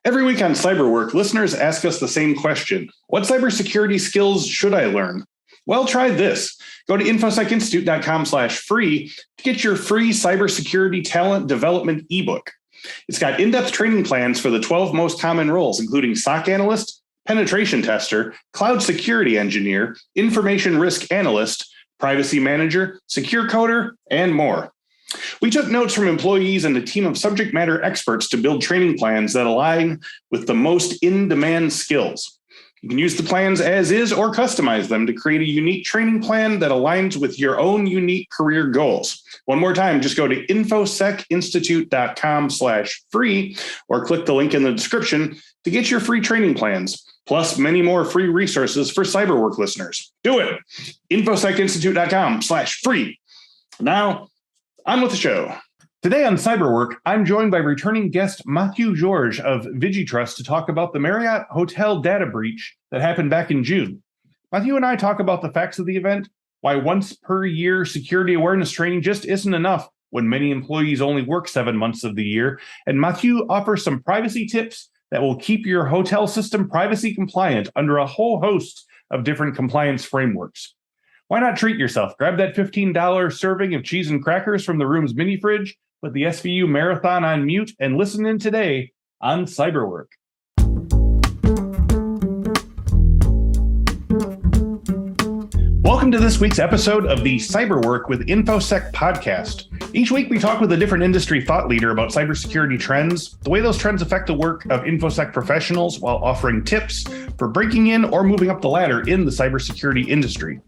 Every week on Cyberwork, listeners ask us the same question. What cybersecurity skills should I learn? Well, try this. Go to infosecinstitute.com/free to get your free cybersecurity talent development ebook. It's got in-depth training plans for the 12 most common roles, including SOC analyst, penetration tester, cloud security engineer, information risk analyst, privacy manager, secure coder, and more. We took notes from employees and a team of subject matter experts to build training plans that align with the most in-demand skills. You can use the plans as is or customize them to create a unique training plan that aligns with your own unique career goals. One more time, just go to infosecinstitute.com/free or click the link in the description to get your free training plans, plus many more free resources for Cyberwork listeners. Do it. infosecinstitute.com/free. Now, on with the show. Today on Cyberwork, I'm joined by returning guest Mathieu Gorge of VigiTrust to talk about the Marriott Hotel data breach that happened back in June. Mathieu and I talk about the facts of the event, why once per year security awareness training just isn't enough when many employees only work 7 months of the year, and Mathieu offers some privacy tips that will keep your hotel system privacy compliant under a whole host of different compliance frameworks. Why not treat yourself? Grab that $15 serving of cheese and crackers from the room's mini fridge, put the SVU marathon on mute, and listen in today on Cyberwork. Welcome to this week's episode of the Cyberwork with Infosec podcast. Each week we talk with a different industry thought leader about cybersecurity trends, the way those trends affect the work of Infosec professionals, while offering tips for breaking in or moving up the ladder in the cybersecurity industry.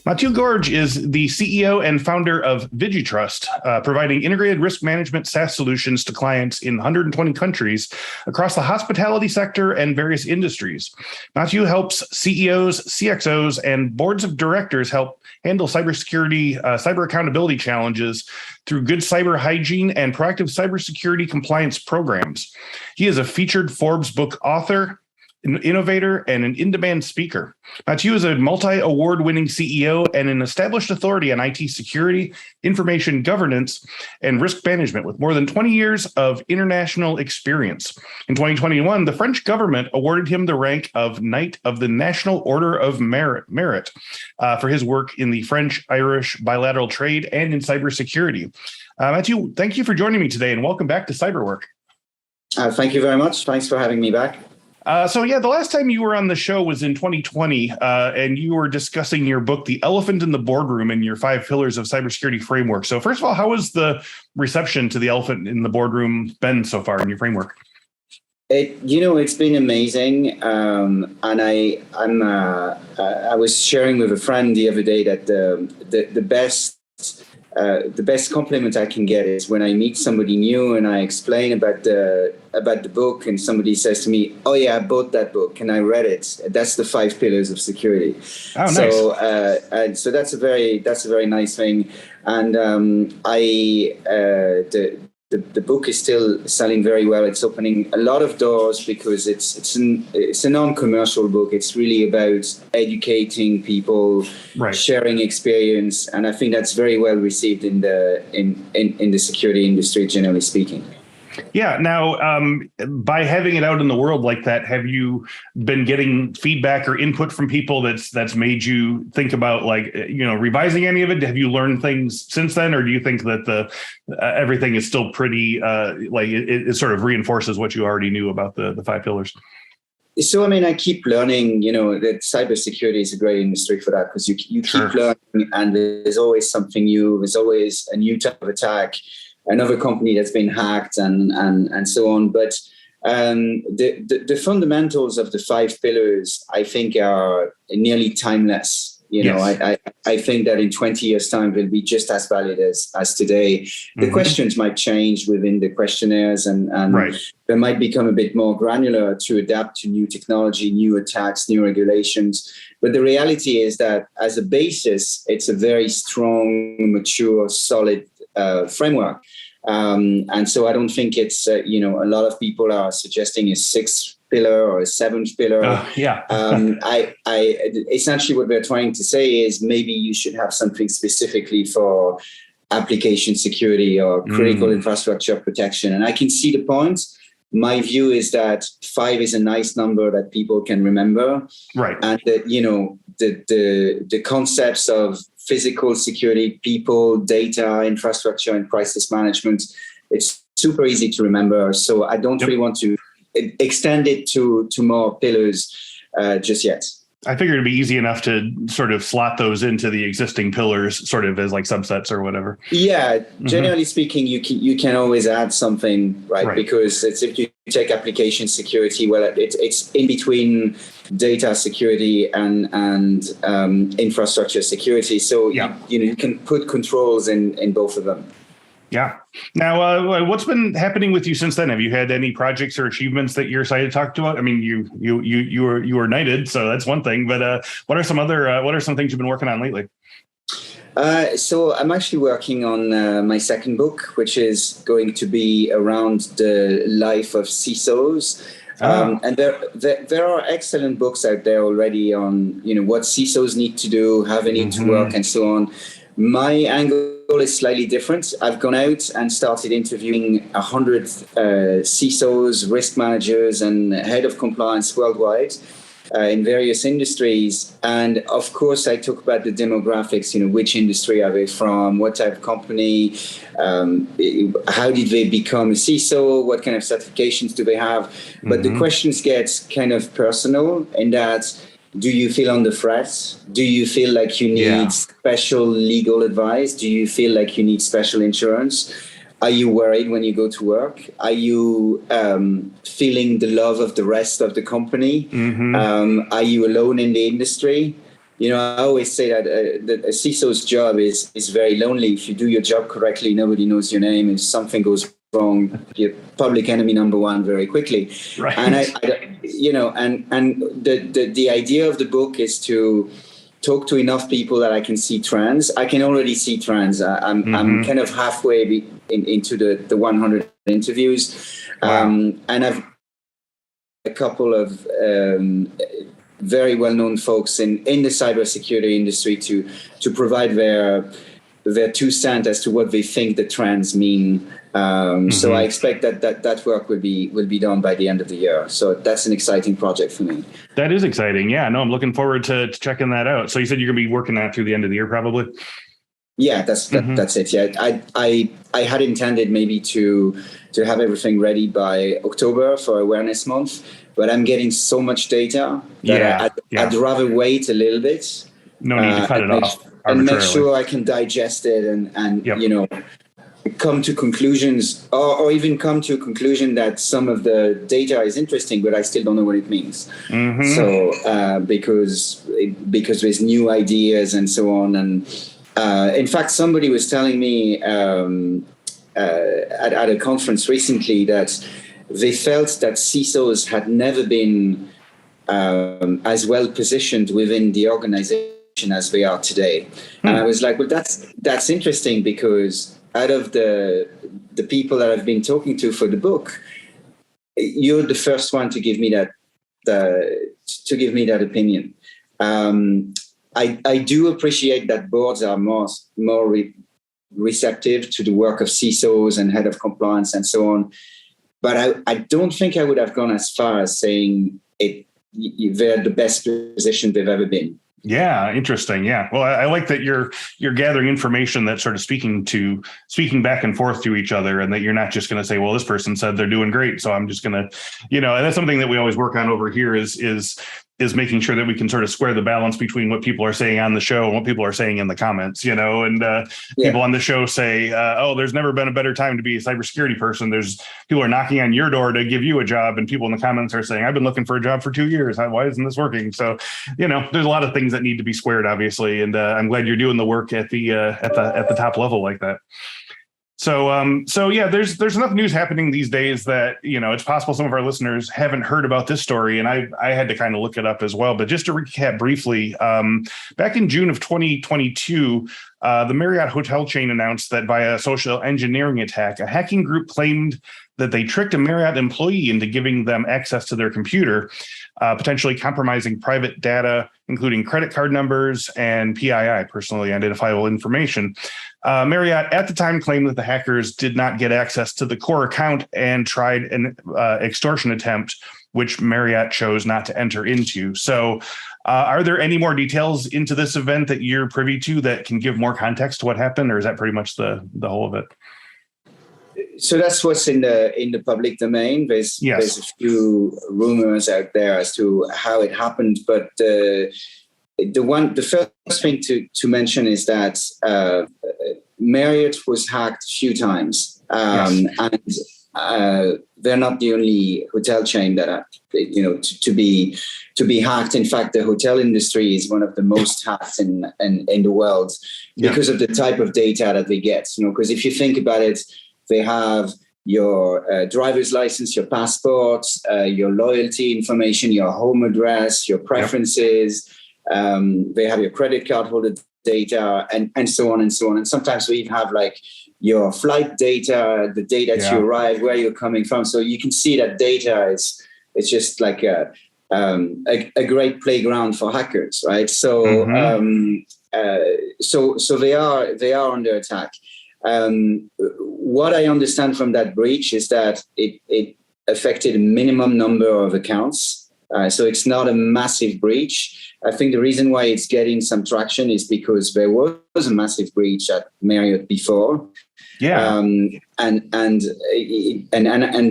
Mathieu Gorge is the CEO and founder of VigiTrust, providing integrated risk management SaaS solutions to clients in 120 countries across the hospitality sector and various industries. Mathieu helps CEOs, CXOs, and boards of directors help handle cybersecurity, cyber accountability challenges through good cyber hygiene and proactive cybersecurity compliance programs. He is a featured Forbes book author, an innovator, and an in-demand speaker. Mathieu is a multi-award-winning CEO and an established authority on IT security, information governance, and risk management with more than 20 years of international experience. In 2021, the French government awarded him the rank of Knight of the National Order of Merit for his work in the French-Irish bilateral trade and in cybersecurity. Mathieu, thank you for joining me today, and welcome back to Cyberwork. Thank you very much. Thanks for having me back. The last time you were on the show was in 2020, and you were discussing your book, The Elephant in the Boardroom, and your 5 pillars of cybersecurity framework. So first of all, how has the reception to The Elephant in the Boardroom been so far in your framework? It's been amazing. And I was sharing with a friend the other day that the best compliment I can get is when I meet somebody new and I explain about the book, and somebody says to me, "Oh yeah, I bought that book and I read it. That's the 5 pillars of security." Oh, nice. So that's a very nice thing. And the book is still selling very well. It's opening a lot of doors because it's a non-commercial book. It's really about educating people, right, sharing experience, and I think that's very well received in the security industry, generally speaking. Yeah. Now, by having it out in the world like that, have you been getting feedback or input from people that's made you think about revising any of it? Have you learned things since then, or do you think that everything is still pretty it sort of reinforces what you already knew about the 5 pillars? So, I keep learning, that cybersecurity is a great industry for that, because you Sure. keep learning, and there's always something new. There's always a new type of attack, another company that's been hacked, and so on. But the fundamentals of the 5 pillars, I think, are nearly timeless. Yes. I think that in 20 years' time, they'll be just as valid as today. The questions might change within the questionnaires, and right, they might become a bit more granular to adapt to new technology, new attacks, new regulations. But the reality is that as a basis, it's a very strong, mature, solid framework. And so I don't think it's, a lot of people are suggesting a 6th pillar or a 7th pillar. Essentially what we're trying to say is maybe you should have something specifically for application security or critical infrastructure protection. And I can see the point, my view is that 5 is a nice number that people can remember. Right. And that, the concepts of physical security, people, data, infrastructure, and crisis management, it's super easy to remember. So I don't really want to extend it to more pillars just yet. I figured it'd be easy enough to sort of slot those into the existing pillars, sort of as like subsets or whatever. Yeah, generally speaking, you can always add something, right? Because if you take application security, well, it's in between data security and infrastructure security. So you can put controls in both of them. Yeah. Now, what's been happening with you since then? Have you had any projects or achievements that you're excited to talk about? I mean, you were knighted, so that's one thing. But what are some things you've been working on lately? So I'm actually working on my second book, which is going to be around the life of CISOs. And there are excellent books out there already on what CISOs need to do, how they need to work, and so on. My angle is slightly different. I've gone out and started interviewing 100 CISOs, risk managers, and head of compliance worldwide in various industries. And of course, I talk about the demographics, which industry are they from, what type of company, how did they become a CISO, what kind of certifications do they have? But the questions get kind of personal in that, do you feel under threat? Do you feel like you need special legal advice? Do you feel like you need special insurance? Are you worried when you go to work? Are you feeling the love of the rest of the company? Are you alone in the industry? I always say that a CISO's job is very lonely. If you do your job correctly, nobody knows your name. If something goes wrong, you're public enemy number one very quickly. Right. And the idea of the book is to talk to enough people that I can see trends. I can already see trends. I'm kind of halfway into the 100 interviews. And I've a couple of very well-known folks in the cybersecurity industry to provide their 2 cents as to what they think the trends mean. So I expect that work will be done by the end of the year. So that's an exciting project for me. That is exciting. Yeah, no, I'm looking forward to checking that out. So you said you're going to be working that through the end of the year, probably? Yeah, that's it. Yeah, I had intended maybe to have everything ready by October for Awareness Month, but I'm getting so much data that I'd rather wait a little bit. No need to cut it off and make sure I can digest it and come to conclusions or even come to a conclusion that some of the data is interesting, but I still don't know what it means. So because there's new ideas and so on. And in fact, somebody was telling me at a conference recently that they felt that CISOs had never been as well positioned within the organization as they are today. And I was like, well, that's interesting, because out of the people that I've been talking to for the book, you're the first one to give me that opinion. I do appreciate that boards are more receptive to the work of CISOs and head of compliance and so on, but I don't think I would have gone as far as saying they're the best position they've ever been. Yeah, interesting. Yeah. Well, I like that you're gathering information that's sort of speaking back and forth to each other, and that you're not just going to say, well, this person said they're doing great, so I'm just going to, and that's something that we always work on over here is making sure that we can sort of square the balance between what people are saying on the show and what people are saying in the comments, and people on the show say, oh, there's never been a better time to be a cybersecurity person. There's people are knocking on your door to give you a job, and people in the comments are saying, I've been looking for a job for 2 years. Why isn't this working? So, there's a lot of things that need to be squared, obviously. And I'm glad you're doing the work at the top level like that. So yeah, there's enough news happening these days that, it's possible some of our listeners haven't heard about this story. And I had to kind of look it up as well. But just to recap briefly, back in June of 2022, the Marriott Hotel chain announced that via a social engineering attack, a hacking group claimed that they tricked a Marriott employee into giving them access to their computer, potentially compromising private data, including credit card numbers and PII, personally identifiable information. Marriott at the time claimed that the hackers did not get access to the core account and tried an extortion attempt, which Marriott chose not to enter into. So are there any more details into this event that you're privy to that can give more context to what happened, or is that pretty much the whole of it? So that's what's in the public domain. There's a few rumors out there as to how it happened, but the first thing to mention is that Marriott was hacked a few times, and they're not the only hotel chain that are, to be hacked. In fact, the hotel industry is one of the most hacked in the world because of the type of data that they get. Because if you think about it, they have your driver's license, your passport, your loyalty information, your home address, your preferences. They have your credit card holder data, and so on and so on. And sometimes we even have like your flight data, the day that you arrive, where you're coming from. So you can see that data it's just like a great playground for hackers, right? So so they are under attack. What I understand from that breach is that it affected a minimum number of accounts. So it's not a massive breach. I think the reason why it's getting some traction is because there was a massive breach at Marriott before. And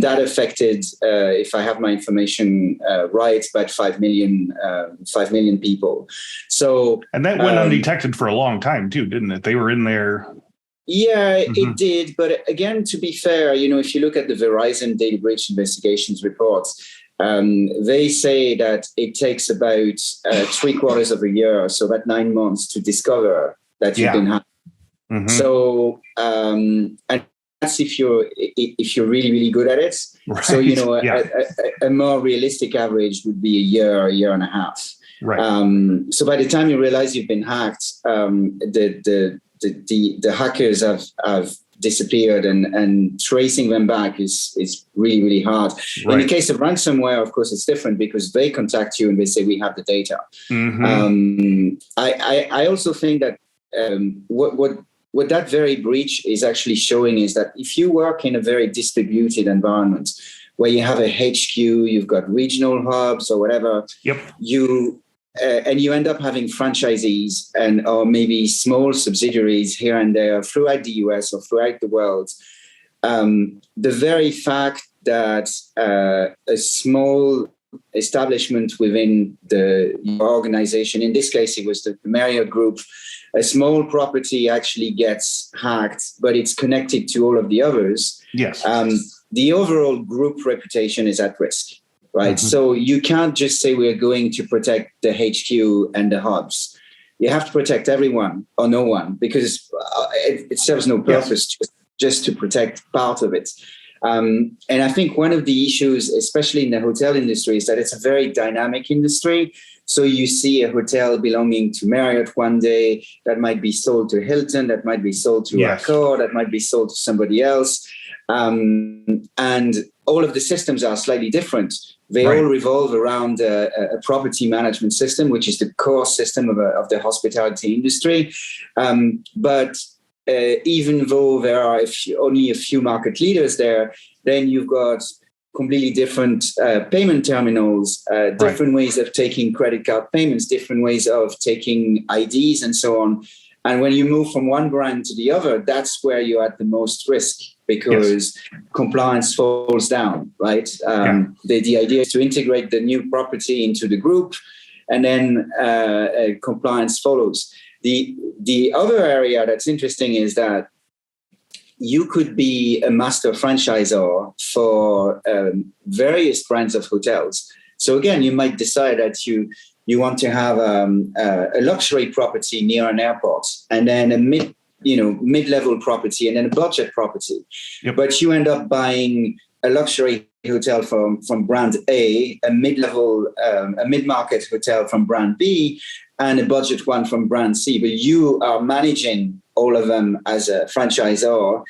that affected, if I have my information right, about 5 million people. So and that went undetected for a long time too, didn't it? They were in there. Yeah, it did. But again, to be fair, if you look at the Verizon data breach investigations reports, they say that it takes about 3/4 of a year, so about 9 months, to discover that you've been hacked. So, and that's if you're really, really good at it. Right. So, a more realistic average would be a year and a half. Right. So by the time you realize you've been hacked, the hackers have disappeared, and tracing them back is really, really hard. Right. In the case of ransomware, of course, it's different because they contact you and they say, we have the data. I also think that what that very breach is actually showing is that if you work in a very distributed environment where you have a HQ, you've got regional hubs or whatever, and you end up having franchisees or maybe small subsidiaries here and there throughout the US or throughout the world, the very fact that a small establishment within your organization, in this case it was the Marriott Group, a small property actually gets hacked, but it's connected to all of the others. Yes. The overall group reputation is at risk. Right. So you can't just say we're going to protect the HQ and the hubs. You have to protect everyone or no one, because it serves no purpose just to protect part of it. And I think one of the issues, especially in the hotel industry, is that it's a very dynamic industry. So you see a hotel belonging to Marriott one day that might be sold to Hilton, that might be sold to Accor, that might be sold to somebody else. And all of the systems are slightly different. They all revolve around a property management system, which is the core system of the hospitality industry. But even though there are only a few market leaders there, then you've got completely different payment terminals, different ways of taking credit card payments, different ways of taking IDs and so on. And when you move from one brand to the other, that's where you're at the most risk, because compliance falls down, right? The idea is to integrate the new property into the group, and then compliance follows. The other area that's interesting is that you could be a master franchisor for various brands of hotels. So again, you might decide that you want to have a luxury property near an airport, and then a mid-level property, and then a budget property. But you end up buying a luxury hotel from brand A, a mid-level, a mid-market hotel from brand B, and a budget one from brand C. But you are managing all of them as a franchisor.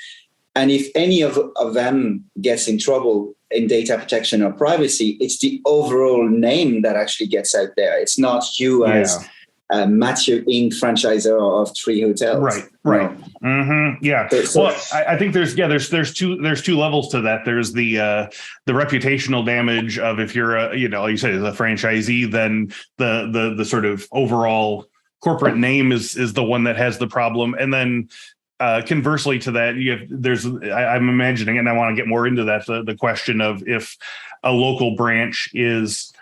And if any of them gets in trouble in data protection or privacy, it's the overall name that actually gets out there. It's not you as Mathieu Inc. franchisor of 3 hotels. Right. Mm-hmm. Yeah. So, well, I think there's two levels to that. There's the reputational damage of if you're like you said, as a franchisee, then the sort of overall corporate name is the one that has the problem. And then conversely to that, I'm imagining, and I want to get more into that, the question of if a local branch is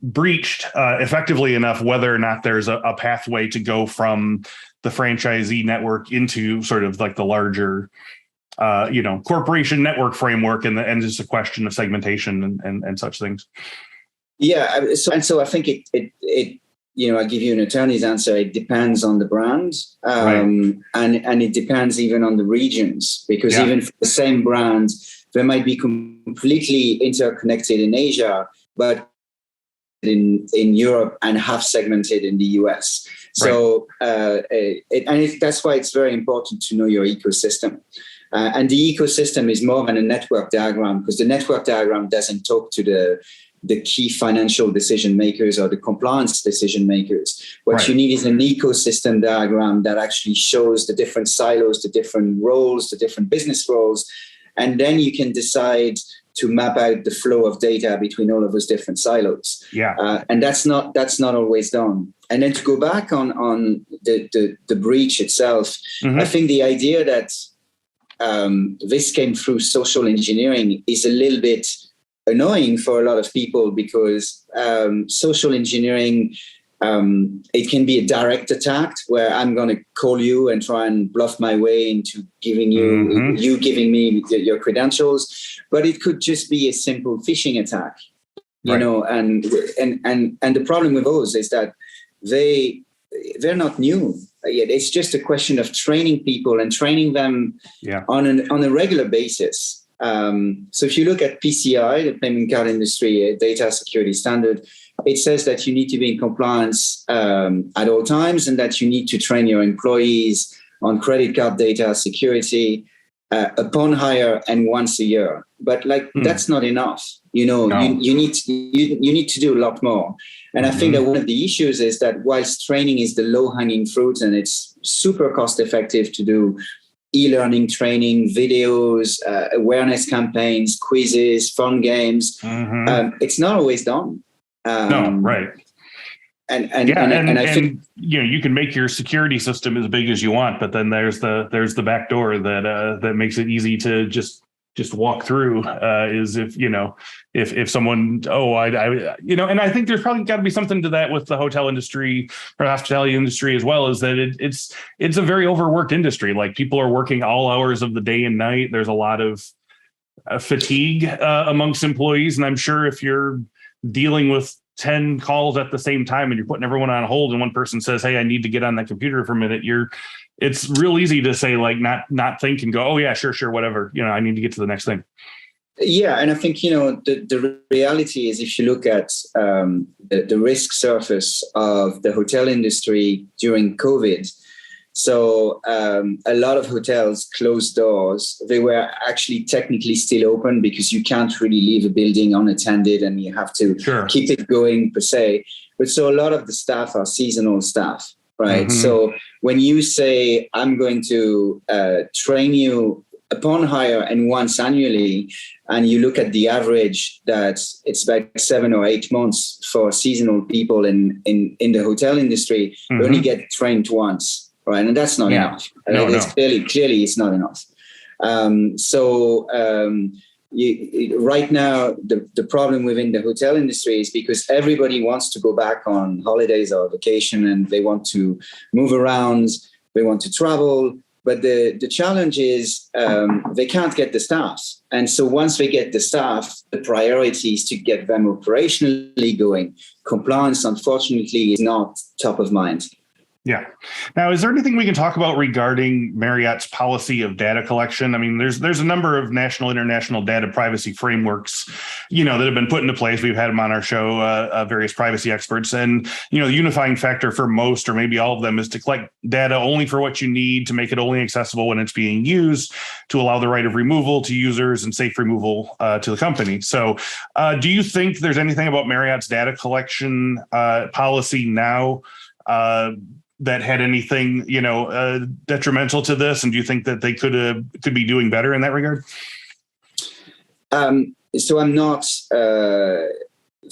breached effectively enough, whether or not there's a pathway to go from the franchisee network into sort of like the larger corporation network framework, and just a question of segmentation and such things. Yeah. So I think it I give you an attorney's answer. It depends on the brand, and it depends even on the regions, because even for the same brand, they might be completely interconnected in Asia, but in Europe and half segmented in the US. So that's why it's very important to know your ecosystem. And the ecosystem is more than a network diagram, because the network diagram doesn't talk to the key financial decision makers or the compliance decision makers. What you need is an ecosystem diagram that actually shows the different silos, the different roles, the different business roles. And then you can decide to map out the flow of data between all of those different silos. And that's not always done. And then to go back on the breach itself, I think the idea that this came through social engineering is a little bit annoying for a lot of people, because social engineering, it can be a direct attack where I'm going to call you and try and bluff my way into giving you giving me your credentials, but it could just be a simple phishing attack, you know. And the problem with those is that they're not new yet. It's just a question of training people and training them on a regular basis. So if you look at PCI, the payment card industry data security standard, it says that you need to be in compliance at all times, and that you need to train your employees on credit card data security upon hire and once a year. But that's not enough. You need to do a lot more. And I think that one of the issues is that whilst training is the low-hanging fruit, and it's super cost-effective to do e-learning training, videos, awareness campaigns, quizzes, fun games, it's not always done. And I think you can make your security system as big as you want, but then there's the back door that makes it easy to just walk through. Is if someone and I think there's probably got to be something to that with the hotel industry or hospitality industry as well, is that it's a very overworked industry. Like, people are working all hours of the day and night. There's a lot of fatigue amongst employees, and I'm sure if you're dealing with 10 calls at the same time and you're putting everyone on hold and one person says, "Hey, I need to get on that computer for a minute," it's real easy to say, like, not think and go, "Oh yeah, sure, whatever. I need to get to the next thing." Yeah. And I think, the reality is, if you look at the risk surface of the hotel industry during COVID, so a lot of hotels closed doors. They were actually technically still open, because you can't really leave a building unattended and you have to keep it going per se. But so a lot of the staff are seasonal staff, right? So when you say, "I'm going to train you upon hire and once annually," and you look at the average, that it's about 7 or 8 months for seasonal people in the hotel industry, they only get trained once. Right, and that's not enough. It's clearly it's not enough. Right now, the problem within the hotel industry is because everybody wants to go back on holidays or vacation, and they want to move around, they want to travel. But the challenge is they can't get the staff. And so once they get the staff, the priority is to get them operationally going. Compliance, unfortunately, is not top of mind. Yeah. Now, is there anything we can talk about regarding Marriott's policy of data collection? I mean, there's a number of national, international data privacy frameworks, that have been put into place. We've had them on our show, various privacy experts, and the unifying factor for most, or maybe all of them, is to collect data only for what you need, to make it only accessible when it's being used, to allow the right of removal to users and safe removal to the company. So, do you think there's anything about Marriott's data collection policy now that had anything, detrimental to this? And do you think that they could be doing better in that regard? So I'm not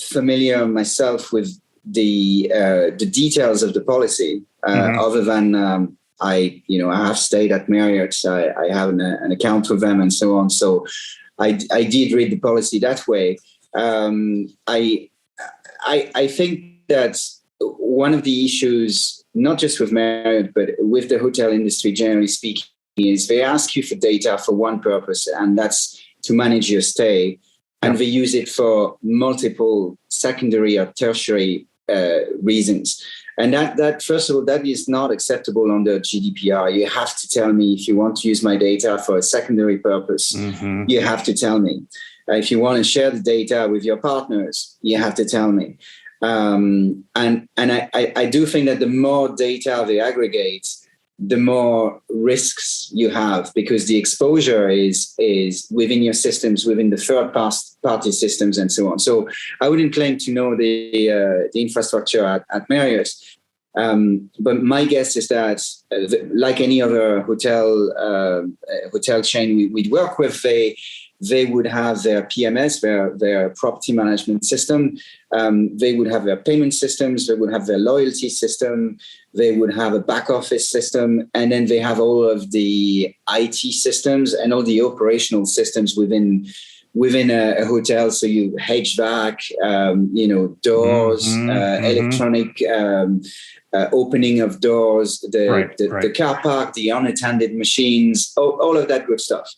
familiar myself with the details of the policy, other than I have stayed at Marriott. I have an account with them and so on. So I did read the policy that way. I think that one of the issues, not just with Marriott, but with the hotel industry, generally speaking, is they ask you for data for one purpose, and that's to manage your stay. And they use it for multiple secondary or tertiary reasons. And that, first of all, that is not acceptable under GDPR. You have to tell me if you want to use my data for a secondary purpose. Mm-hmm. You have to tell me. If you want to share the data with your partners, you have to tell me. And I do think that the more data they aggregate, the more risks you have, because the exposure is within your systems, within the third party systems, and so on. So I wouldn't claim to know the infrastructure at Marriott, but my guess is that, like any other hotel chain we'd work with, they would have their PMS, their property management system. They would have their payment systems. They would have their loyalty system. They would have a back office system. And then they have all of the IT systems and all the operational systems within a hotel. So you HVAC, doors, electronic opening of doors, the car park, the unattended machines, all of that good stuff.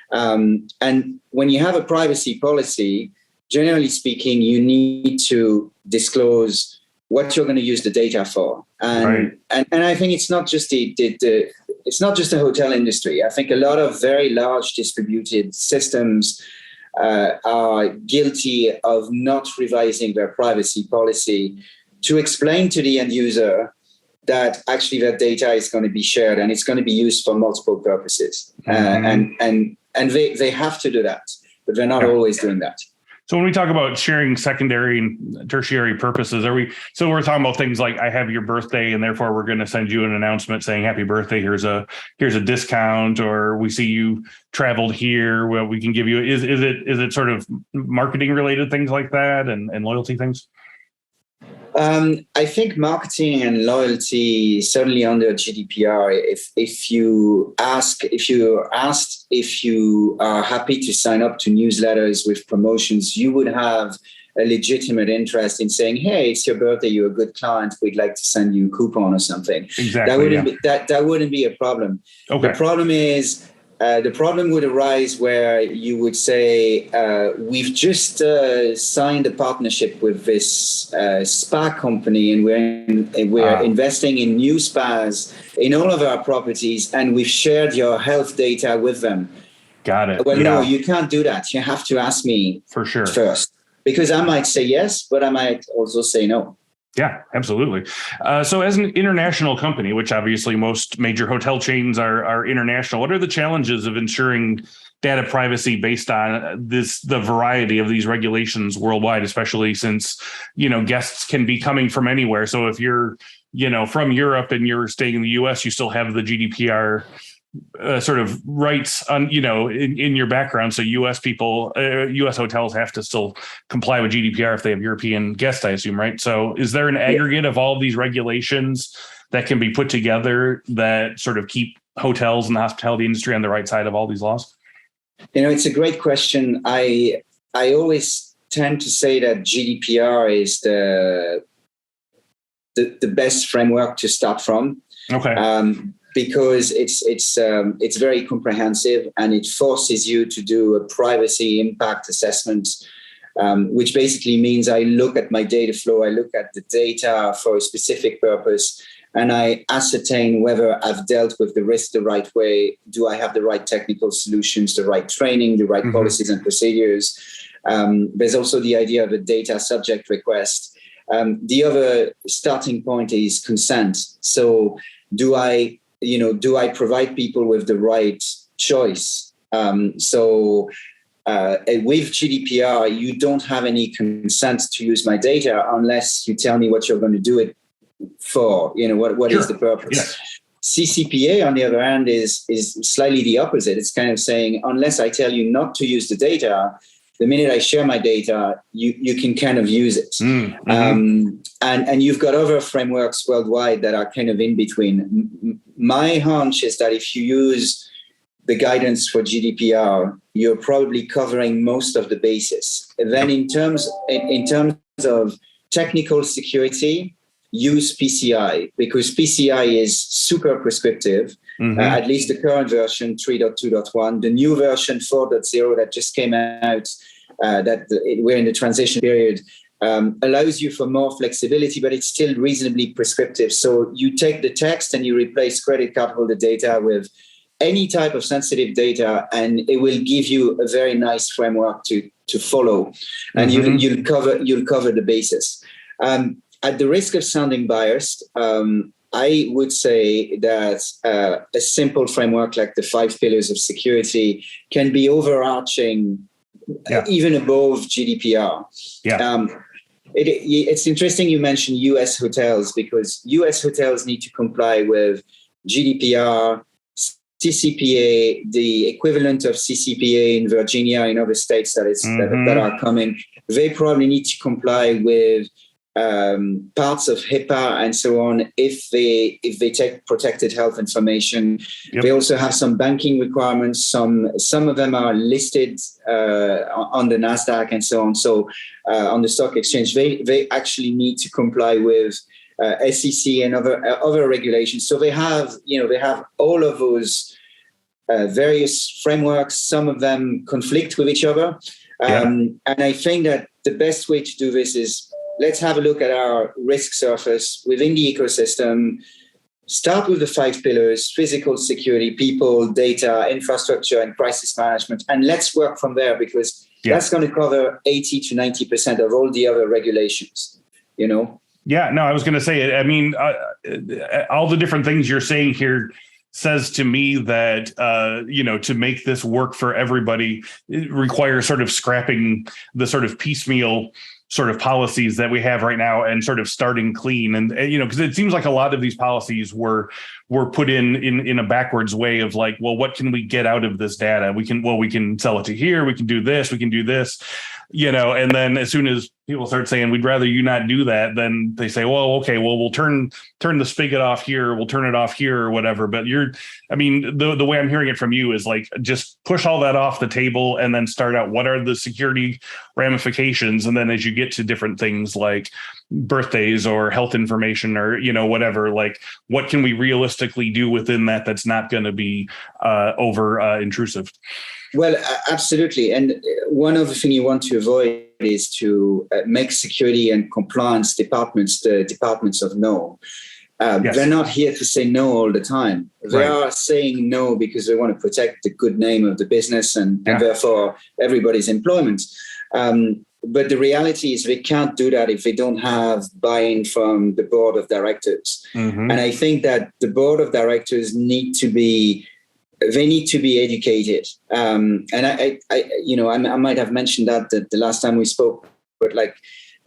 And when you have a privacy policy, generally speaking, you need to disclose what you're going to use the data for. And I think it's not just it's not just the hotel industry. I think a lot of very large distributed systems are guilty of not revising their privacy policy to explain to the end user that actually that data is going to be shared and it's going to be used for multiple purposes. And they have to do that, but they're not always doing that. So when we talk about sharing secondary and tertiary purposes, we're talking about things like, I have your birthday and therefore we're going to send you an announcement saying happy birthday. Here's a discount, or we see you traveled here. Well, we can give you, is it sort of marketing related things like that and loyalty things? I think marketing and loyalty, certainly under GDPR, if you asked if you are happy to sign up to newsletters with promotions, you would have a legitimate interest in saying, hey, it's your birthday, you're a good client, we'd like to send you a coupon or something. Exactly. That wouldn't be a problem. Okay. The problem would arise where you would say, we've just signed a partnership with this spa company, and we're investing in new spas in all of our properties, and we've shared your health data with them. Got it. Well, no, you can't do that. You have to ask me for sure first, because I might say yes, but I might also say no. Yeah, absolutely. So as an international company, which obviously most major hotel chains are international, what are the challenges of ensuring data privacy based on the variety of these regulations worldwide, especially since, guests can be coming from anywhere. So if you're, from Europe and you're staying in the US, you still have the GDPR sort of rights on, in your background. So US hotels have to still comply with GDPR if they have European guests, I assume, right? So is there an aggregate of all of these regulations that can be put together that sort of keep hotels and the hospitality industry on the right side of all these laws? It's a great question. I always tend to say that GDPR is the best framework to start from. Okay. Because it's very comprehensive and it forces you to do a privacy impact assessment, which basically means I look at my data flow, I look at the data for a specific purpose, and I ascertain whether I've dealt with the risk the right way. Do I have the right technical solutions, the right training, the right policies and procedures? There's also the idea of a data subject request. The other starting point is consent. So do I provide people with the right choice? With GDPR, you don't have any consent to use my data unless you tell me what you're going to do it for. What Sure. is the purpose? Yes. CCPA, on the other hand, is slightly the opposite. It's kind of saying, unless I tell you not to use the data, the minute I share my data, you can kind of use it. And you've got other frameworks worldwide that are kind of in between. My hunch is that if you use the guidance for GDPR, you're probably covering most of the bases. And then in terms of technical security, use PCI, because PCI is super prescriptive. At least the current version 3.2.1, the new version 4.0 that just came out, we're in the transition period, allows you for more flexibility, but it's still reasonably prescriptive. So you take the text and you replace credit card holder data with any type of sensitive data, and it will give you a very nice framework to follow, and you'll cover the basis. At the risk of sounding biased, I would say that a simple framework like the 5 pillars of security can be overarching, even above GDPR. It's interesting you mentioned US hotels, because US hotels need to comply with GDPR, CCPA, the equivalent of CCPA in Virginia, in other states that are coming. They probably need to comply with parts of HIPAA and so on if they take protected health information. They also have some banking requirements. Some of them are listed on the NASDAQ and so on. So on the stock exchange, they actually need to comply with SEC and other regulations. So they have all of those various frameworks. Some of them conflict with each other. And I think that the best way to do this is, let's have a look at our risk surface within the ecosystem. Start with the 5 pillars: physical security, people, data, infrastructure, and crisis management. And let's work from there, because that's going to cover 80 to 90% of all the other regulations, Yeah, no, I was going to say, I mean, all the different things you're saying here says to me that, to make this work for everybody, it requires sort of scrapping the sort of piecemeal sort of policies that we have right now and sort of starting clean. And, because it seems like a lot of these policies were put in a backwards way of like, well, what can we get out of this data? We can sell it to here. We can do this. We can do this, and then as soon as people start saying, we'd rather you not do that, then they say, well, okay, well, we'll turn the spigot off here. We'll turn it off here or whatever. But the way I'm hearing it from you is like, just push all that off the table and then start out what are the security ramifications. And then as you get to different things like birthdays or health information or, whatever, like what can we realistically do within that that's not going to be over intrusive? Well, absolutely. And one other thing you want to avoid is to make security and compliance departments the departments of no. They're not here to say no all the time. They are saying no because they want to protect the good name of the business and therefore everybody's employment. But the reality is they can't do that if they don't have buy-in from the board of directors. And I think that the board of directors need to be educated. And I might have mentioned that the last time we spoke, but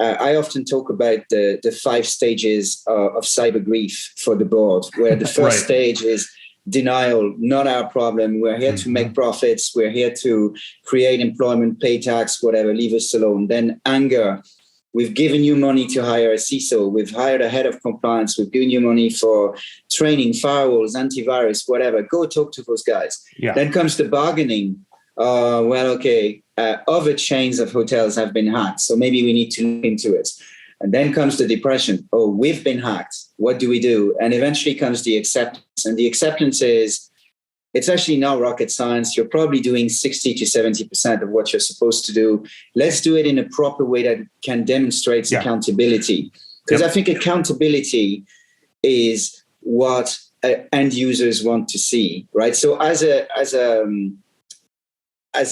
I often talk about the 5 stages of cyber grief for the board, where the first stage is denial, not our problem. We're here to make profits. We're here to create employment, pay tax, whatever, leave us alone. Then anger. We've given you money to hire a CISO. We've hired a head of compliance. We've given you money for training, firewalls, antivirus, whatever. Go talk to those guys. Then comes the bargaining. Other chains of hotels have been hacked, so maybe we need to look into it. And then comes the depression. Oh, we've been hacked. What do we do? And eventually comes the acceptance. And the acceptance is, it's actually not rocket science. You're probably doing 60 to 70% of what you're supposed to do. Let's do it in a proper way that can demonstrate accountability. Because I think accountability is what end users want to see, right? So as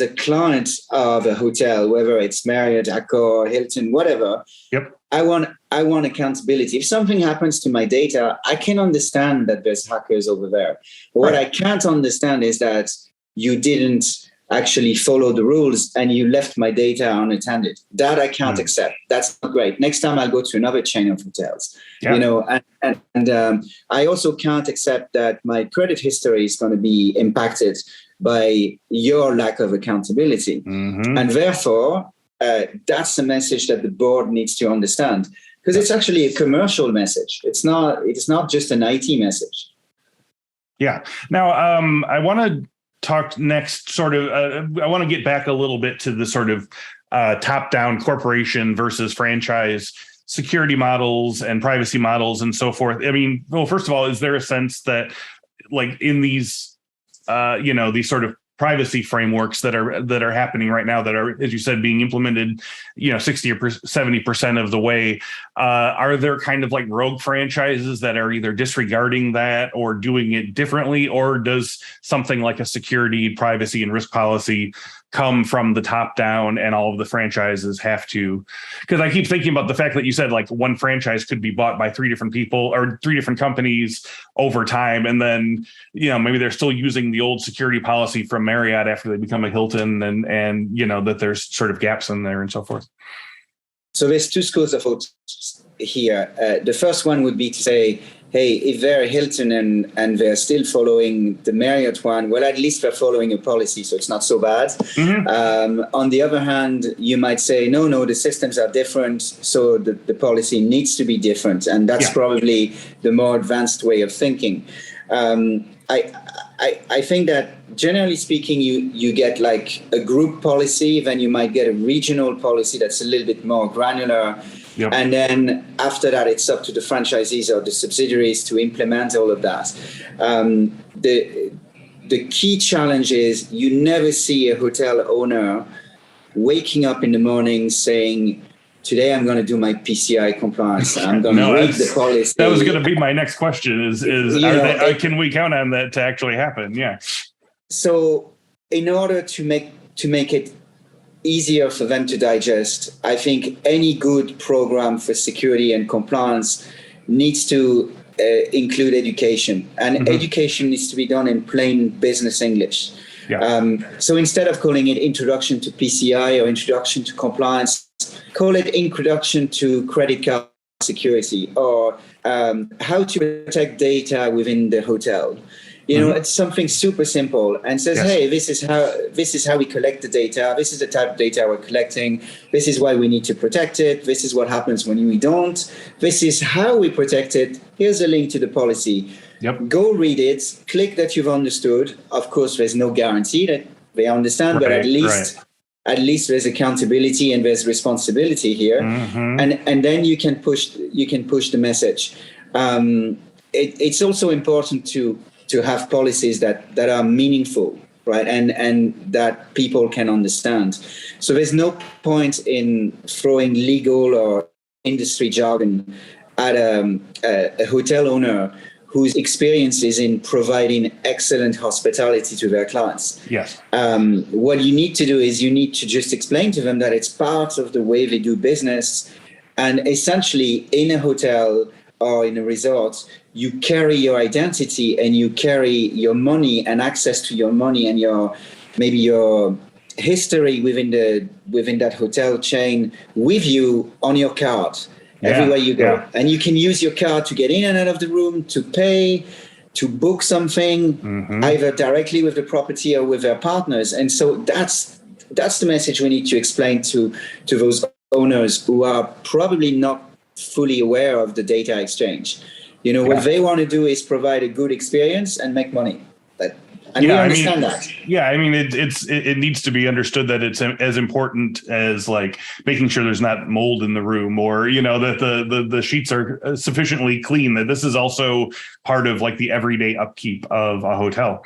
a client of a hotel, whether it's Marriott, Accor, Hilton, whatever, Yep. I want accountability. If something happens to my data, I can understand that there's hackers over there. But what I can't understand is that you didn't actually follow the rules and you left my data unattended. That I can't accept. That's not great. Next time I'll go to another chain of hotels. And I also can't accept that my credit history is going to be impacted by your lack of accountability. And therefore, that's the message that the board needs to understand, because it's actually a commercial message. It's not just an IT message. Yeah. Now, I want to talk next I want to get back a little bit to the sort of top-down corporation versus franchise security models and privacy models and so forth. I mean, well, first of all, is there a sense that like in these, these sort of privacy frameworks that are happening right now that are, as you said, being implemented, 60 or 70% of the way, are there kind of like rogue franchises that are either disregarding that or doing it differently, or does something like a security, privacy, and risk policy come from the top down and all of the franchises have to? Because I keep thinking about the fact that you said like one franchise could be bought by 3 different people or 3 different companies over time, and then maybe they're still using the old security policy from Marriott after they become a Hilton, and that there's sort of gaps in there and so forth. So there's 2 schools of thought here. The first one would be to say, hey, if they're a Hilton and they're still following the Marriott one, well, at least they're following a policy, so it's not so bad. On the other hand, you might say, no, the systems are different, so the policy needs to be different. And that's probably the more advanced way of thinking. I think that generally speaking, you get like a group policy, then you might get a regional policy that's a little bit more granular. Yep. And then after that, it's up to the franchisees or the subsidiaries to implement all of that. The key challenge is you never see a hotel owner waking up in the morning saying, today I'm going to do my PCI compliance. I'm going to read the policy. That was going to be my next question can we count on that to actually happen? Yeah. So in order to make it easier for them to digest, I think any good program for security and compliance needs to include education, and education needs to be done in plain business English. So instead of calling it introduction to PCI or introduction to compliance, call it introduction to credit card security, or how to protect data within the hotel. It's something super simple, and says, hey, this is how we collect the data. This is the type of data we're collecting. This is why we need to protect it. This is what happens when we don't. This is how we protect it. Here's a link to the policy. Yep. Go read it. Click that you've understood. Of course, there's no guarantee that they understand, but at least there's accountability and there's responsibility here. And then you can push the message. It's also important to have policies that are meaningful, right? And that people can understand. So there's no point in throwing legal or industry jargon at a hotel owner whose experience is in providing excellent hospitality to their clients. Yes. What you need to do is you need to just explain to them that it's part of the way they do business. And essentially in a hotel or in a resort, you carry your identity and you carry your money and access to your money and your history within that hotel chain with you on your card everywhere you go. And you can use your card to get in and out of the room, to pay, to book something, either directly with the property or with their partners. And so that's the message we need to explain to those owners who are probably not fully aware of the data exchange. What they want to do is provide a good experience and make money. We understand that. Yeah, I mean, it needs to be understood that it's as important as like making sure there's not mold in the room, or that the sheets are sufficiently clean. That this is also part of like the everyday upkeep of a hotel.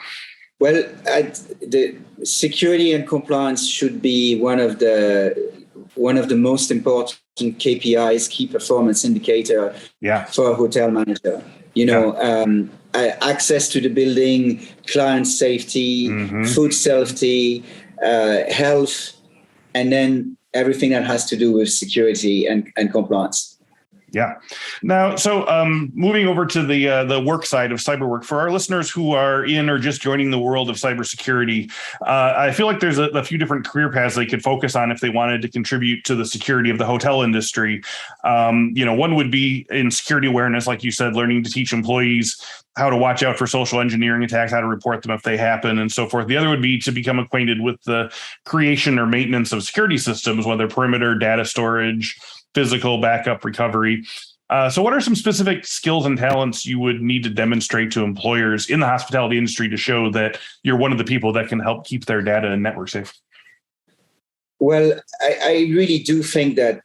Well, the security and compliance should be one of the most important KPIs, key performance indicator for a hotel manager. access to the building, client safety, food safety, health, and then everything that has to do with security and compliance. Yeah. Now, so moving over to the work side of cyber work, for our listeners who are in or just joining the world of cybersecurity, I feel like there's a few different career paths they could focus on if they wanted to contribute to the security of the hotel industry. One would be in security awareness, like you said, learning to teach employees how to watch out for social engineering attacks, how to report them if they happen, and so forth. The other would be to become acquainted with the creation or maintenance of security systems, whether perimeter, data storage, physical backup recovery. So what are some specific skills and talents you would need to demonstrate to employers in the hospitality industry to show that you're one of the people that can help keep their data and network safe? Well, I really do think that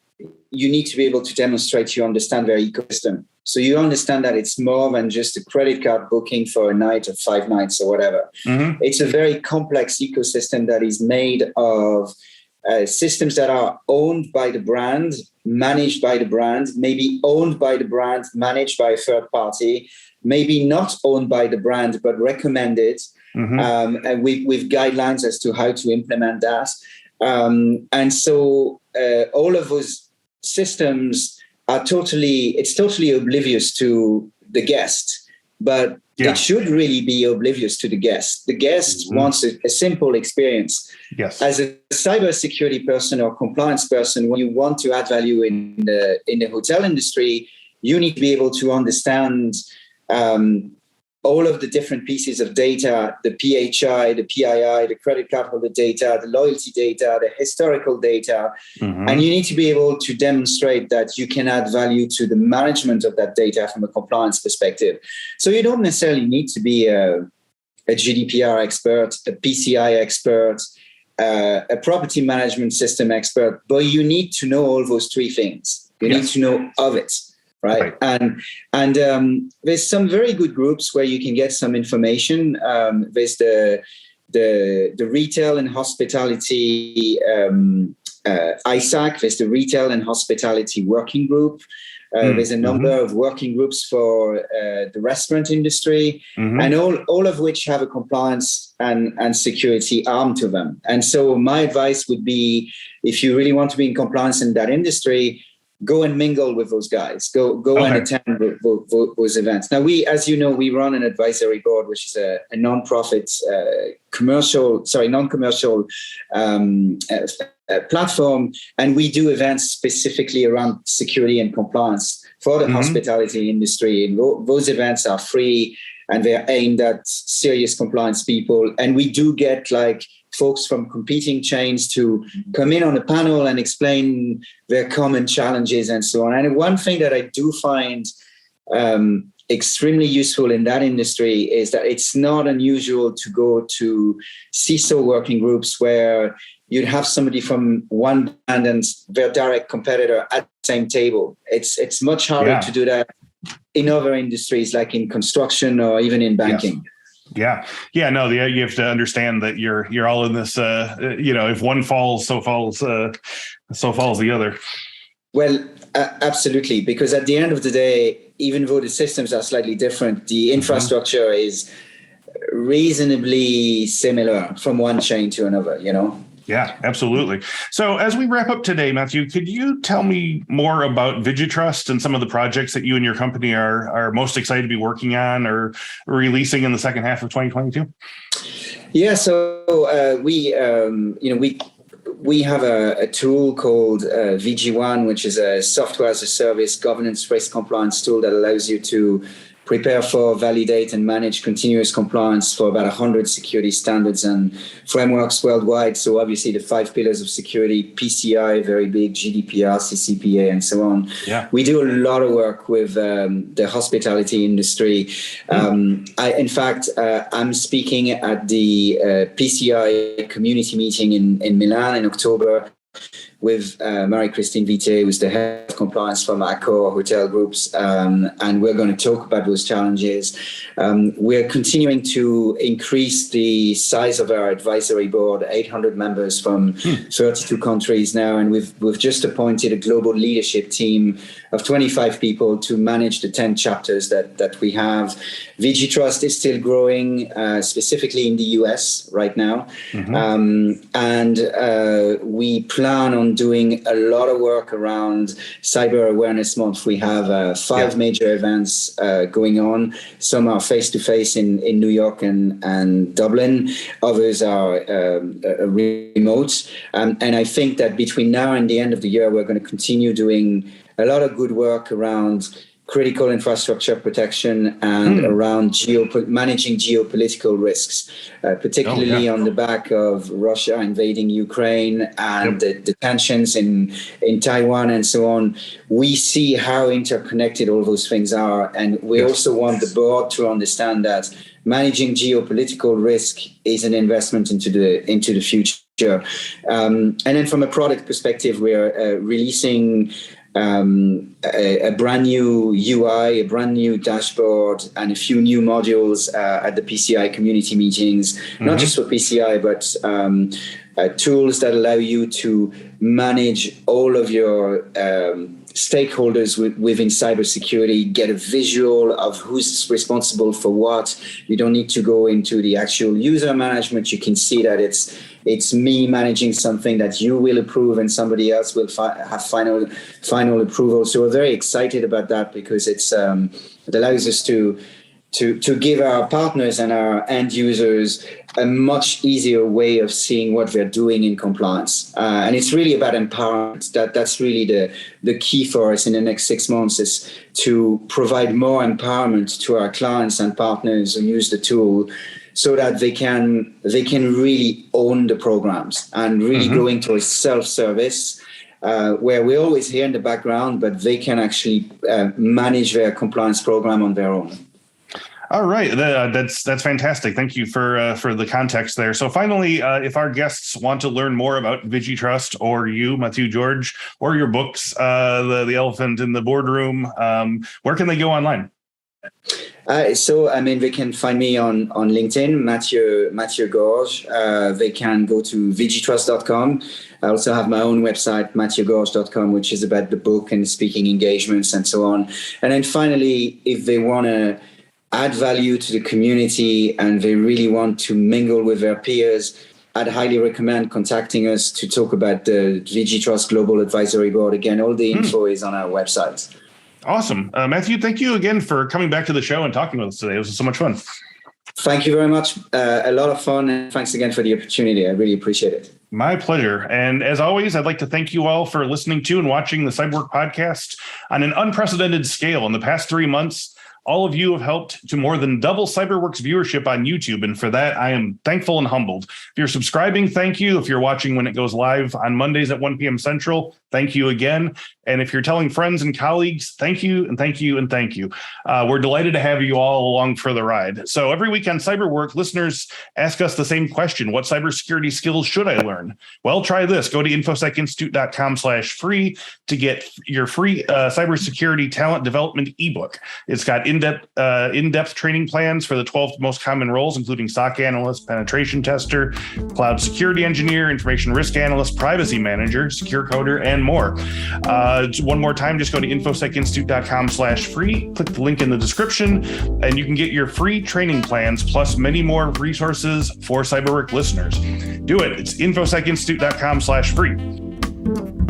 you need to be able to demonstrate you understand their ecosystem. So you understand that it's more than just a credit card booking for a night or 5 nights or whatever. It's a very complex ecosystem that is made of systems that are owned by the brand, managed by the brand, maybe owned by the brand, managed by a third party, maybe not owned by the brand, but recommended, and with guidelines as to how to implement that. And so all of those systems are totally oblivious to the guest, but it should really be oblivious to the guest. The guest wants a simple experience. Yes. As a cybersecurity person or compliance person, when you want to add value in the hotel industry, you need to be able to understand all of the different pieces of data, the PHI, the PII, the credit card holder data, the loyalty data, the historical data. And you need to be able to demonstrate that you can add value to the management of that data from a compliance perspective. So you don't necessarily need to be a GDPR expert, a PCI expert, a property management system expert, but you need to know all those three things. You need to know of it. Right. And there's some very good groups where you can get some information. There's the retail and hospitality ISAC. There's the retail and hospitality working group. There's a number of working groups for the restaurant industry, and all of which have a compliance and security arm to them. And so my advice would be, if you really want to be in compliance in that industry, go and mingle with those guys. Go and attend those events. Now, as you know, we run an advisory board, which is a non-profit non-commercial platform, and we do events specifically around security and compliance for the hospitality industry. And those events are free, and they're aimed at serious compliance people. And we do get folks from competing chains to come in on a panel and explain their common challenges and so on. And one thing that I do find extremely useful in that industry is that it's not unusual to go to CISO working groups where you'd have somebody from one brand and their direct competitor at the same table. It's much harder to do that in other industries, like in construction or even in banking. Yes. No, you have to understand that you're all in this. If one falls, so falls the other. Well, absolutely, because at the end of the day, even though the systems are slightly different, the infrastructure is reasonably similar from one chain to another. Yeah, absolutely. So as we wrap up today, Mathieu, could you tell me more about VigiTrust and some of the projects that you and your company are most excited to be working on or releasing in the second half of 2022? Yeah, so we have a tool called VG1, which is a software as a service governance risk compliance tool that allows you to prepare for, validate, and manage continuous compliance for about 100 security standards and frameworks worldwide. So obviously the 5 pillars of security, PCI, very big, GDPR, CCPA, and so on. Yeah. We do a lot of work with the hospitality industry. In fact, I'm speaking at the PCI community meeting in Milan in October. with Marie-Christine Vité, who's the head of compliance from Accor Hotel Groups, and we're going to talk about those challenges. We're continuing to increase the size of our advisory board, 800 members from 32 countries now, and we've just appointed a global leadership team of 25 people to manage the 10 chapters that we have. VigiTrust is still growing, specifically in the US right now. And we plan on doing a lot of work around Cyber Awareness Month. We have 5 major events going on. Some are face-to-face in New York and Dublin. Others are remote. And I think that between now and the end of the year, we're going to continue doing a lot of good work around critical infrastructure protection and around managing geopolitical risks, particularly on the back of Russia invading Ukraine and the tensions in Taiwan and so on. We see how interconnected all those things are. And we also want the board to understand that managing geopolitical risk is an investment into the future. And then from a product perspective, we're releasing a brand new UI, a brand new dashboard, and a few new modules at the PCI community meetings, not just for PCI, but tools that allow you to manage all of your stakeholders within cybersecurity, get a visual of who's responsible for what. You don't need to go into the actual user management. You can see that it's me managing something that you will approve and somebody else will have final approval. So we're very excited about that because it allows us to give our partners and our end users a much easier way of seeing what they're doing in compliance. And it's really about empowerment. That's really the key for us in the next 6 months, is to provide more empowerment to our clients and partners who use the tool, so that they can really own the programs and really go into a self-service where we always hear in the background, but they can actually manage their compliance program on their own. All right, that's fantastic. Thank you for the context there. So finally, if our guests want to learn more about VigiTrust or you, Mathieu Gorge, or your books, the Elephant in the Boardroom, where can they go online? They can find me on LinkedIn, Mathieu Gorge. They can go to vigitrust.com. I also have my own website, mathieuGorge.com, which is about the book and speaking engagements and so on. And then finally, if they want to add value to the community and they really want to mingle with their peers, I'd highly recommend contacting us to talk about the VigiTrust Global Advisory Board. Again, all the info is on our website. Awesome. Mathieu, thank you again for coming back to the show and talking with us today. It was so much fun. Thank you very much. A lot of fun. And thanks again for the opportunity. I really appreciate it. My pleasure. And as always, I'd like to thank you all for listening to and watching the Cyberwork podcast. On an unprecedented scale, in the past 3 months, all of you have helped to more than double Cyberwork's viewership on YouTube. And for that, I am thankful and humbled. If you're subscribing, thank you. If you're watching when it goes live on Mondays at 1 p.m. Central, thank you again. And if you're telling friends and colleagues, thank you and thank you and thank you. We're delighted to have you all along for the ride. So every week on Cyberwork, listeners ask us the same question: what cybersecurity skills should I learn? Well, try this. Go to infosecinstitute.com/free to get your free cybersecurity talent development ebook. It's got in-depth training plans for the 12 most common roles, including SOC analyst, penetration tester, cloud security engineer, information risk analyst, privacy manager, secure coder, and more. One more time, just go to infosecinstitute.com/free, click the link in the description, and you can get your free training plans plus many more resources for Cyberwork listeners. Do it. It's infosecinstitute.com/free.